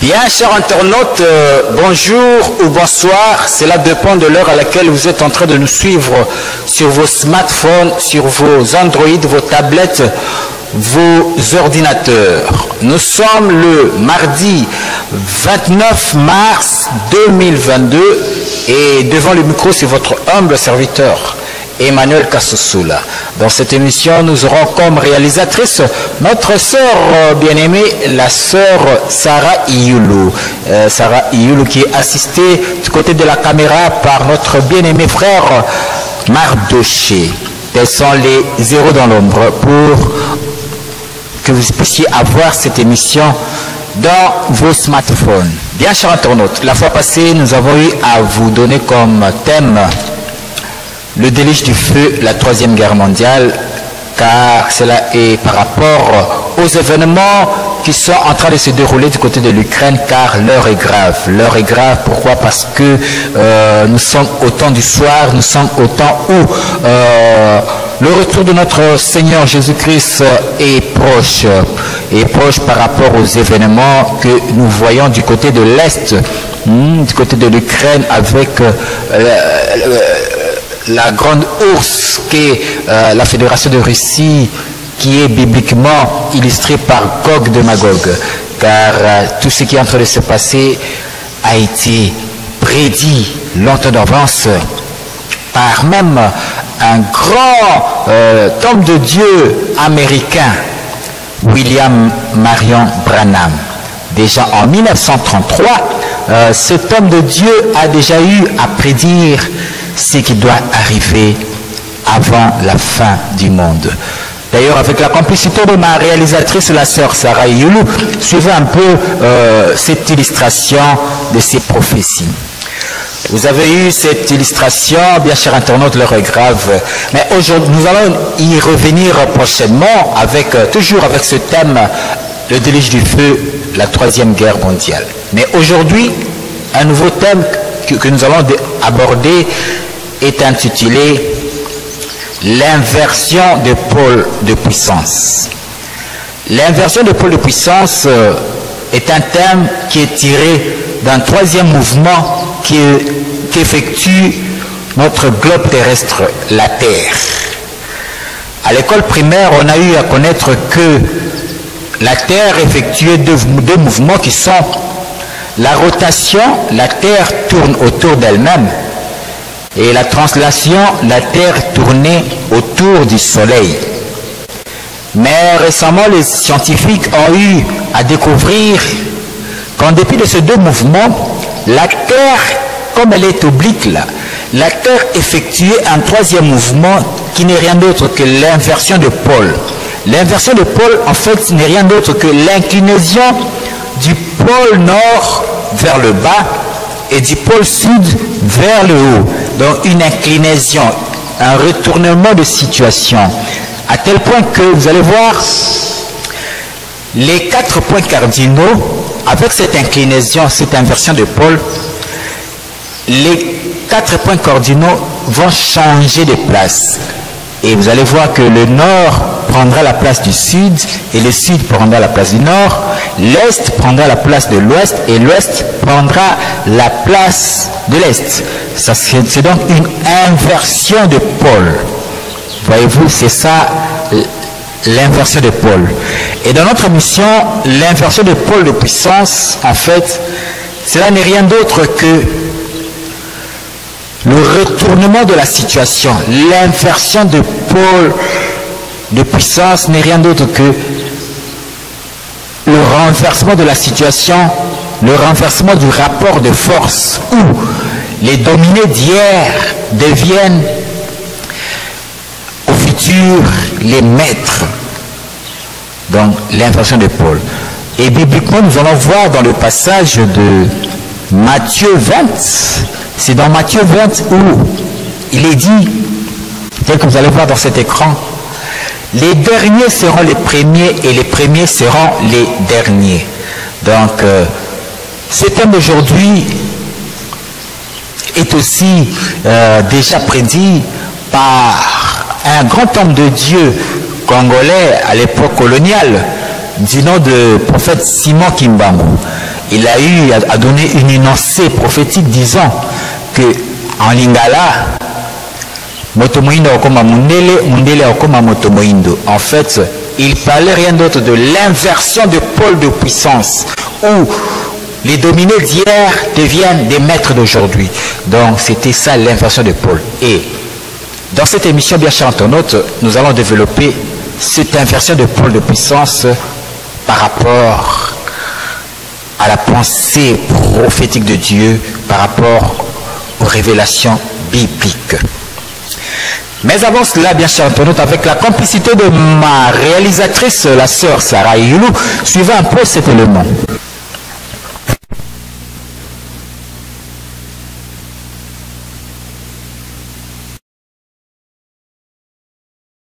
Bien, chers internautes, bonjour ou bonsoir. Cela dépend de l'heure à laquelle vous êtes en train de nous suivre sur vos smartphones, sur vos Android, vos tablettes, vos ordinateurs. Nous sommes le mardi 29 mars 2022 et devant le micro, c'est votre humble serviteur Emmanuel Kassoussoula. Dans cette émission, nous aurons comme réalisatrice notre sœur bien-aimée, la sœur Sarah Ioulou. Sarah Ioulou qui est assistée du côté de la caméra par notre bien-aimé frère Mardoché. Tels sont les zéros dans l'ombre pour que vous puissiez avoir cette émission dans vos smartphones. Bien, chers internautes, la fois passée, nous avons eu à vous donner comme thème le déluge du feu, la Troisième Guerre mondiale, car cela est par rapport aux événements qui sont en train de se dérouler du côté de l'Ukraine, car l'heure est grave. L'heure est grave, pourquoi? Parce que nous sommes au temps du soir, nous sommes au temps où le retour de notre Seigneur Jésus-Christ est proche par rapport aux événements que nous voyons du côté de l'Est, du côté de l'Ukraine, avec la grande ours qu'est la Fédération de Russie, qui est bibliquement illustrée par Gog de Magog, car tout ce qui est en train de se passer a été prédit longtemps d'avance par même un grand homme de Dieu américain, William Marion Branham. Déjà en 1933, cet homme de Dieu a déjà eu à prédire ce qui doit arriver avant la fin du monde. D'ailleurs, avec la complicité de ma réalisatrice, la sœur Sarah Ioulou, suivez un peu cette illustration de ces prophéties. Vous avez eu cette illustration, bien chers internautes, l'heure est grave. Mais aujourd'hui, nous allons y revenir prochainement, toujours avec ce thème, le déluge du feu, la Troisième Guerre mondiale. Mais aujourd'hui, un nouveau thème que nous allons aborder est intitulé l'inversion de pôle de puissance. L'inversion de pôle de puissance est un thème qui est tiré d'un troisième mouvement qu'effectue notre globe terrestre, la Terre. À l'école primaire, on a eu à connaître que la Terre effectuait deux mouvements qui sont la rotation, la Terre tourne autour d'elle-même, et la translation, la Terre tournait autour du Soleil. Mais récemment, les scientifiques ont eu à découvrir qu'en dépit de ces deux mouvements, la Terre, comme elle est oblique là, la Terre effectuait un troisième mouvement qui n'est rien d'autre que l'inversion de pôle. L'inversion de pôle, en fait, n'est rien d'autre que l'inclinaison du pôle nord vers le bas et du pôle sud vers le haut. Donc une inclinaison, un retournement de situation, à tel point que vous allez voir les 4 points cardinaux, avec cette inclinaison, cette inversion de pôle, les 4 points cardinaux vont changer de place. Et vous allez voir que le nord prendra la place du sud et le sud prendra la place du nord, l'est prendra la place de l'ouest et l'ouest prendra la place de l'est. C'est donc une inversion de pôle. Voyez-vous, c'est ça l'inversion de pôle. Et dans notre mission, l'inversion de pôle de puissance, en fait, cela n'est rien d'autre que le retournement de la situation. L'inversion de pôle de puissance n'est rien d'autre que le renversement de la situation, le renversement du rapport de force où les dominés d'hier deviennent au futur les maîtres. Donc l'inversion de pôle. Et bibliquement, nous allons voir dans le passage de Matthieu 20, c'est dans Matthieu 20 où il est dit, tel que vous allez voir dans cet écran, les derniers seront les premiers et les premiers seront les derniers. Donc, ce thème d'aujourd'hui est aussi déjà prédit par un grand homme de Dieu congolais à l'époque coloniale, du nom de prophète Simon Kimbangu. il a eu à donner une énoncé prophétique disant que en Lingala, Motomoindo okoma mundele, mundele okoma motomoindo. En fait, il parlait rien d'autre de l'inversion de pôle de puissance, où les dominés d'hier deviennent des maîtres d'aujourd'hui. Donc, c'était ça l'inversion de pôle. Et dans cette émission, bien chère internaute, nous allons développer cette inversion de pôle de puissance par rapport à la pensée prophétique de Dieu, par rapport aux révélations bibliques. Mais avant cela, bien chère internaute, avec la complicité de ma réalisatrice, la sœur Sarah Youlou, suivez un peu cet élément.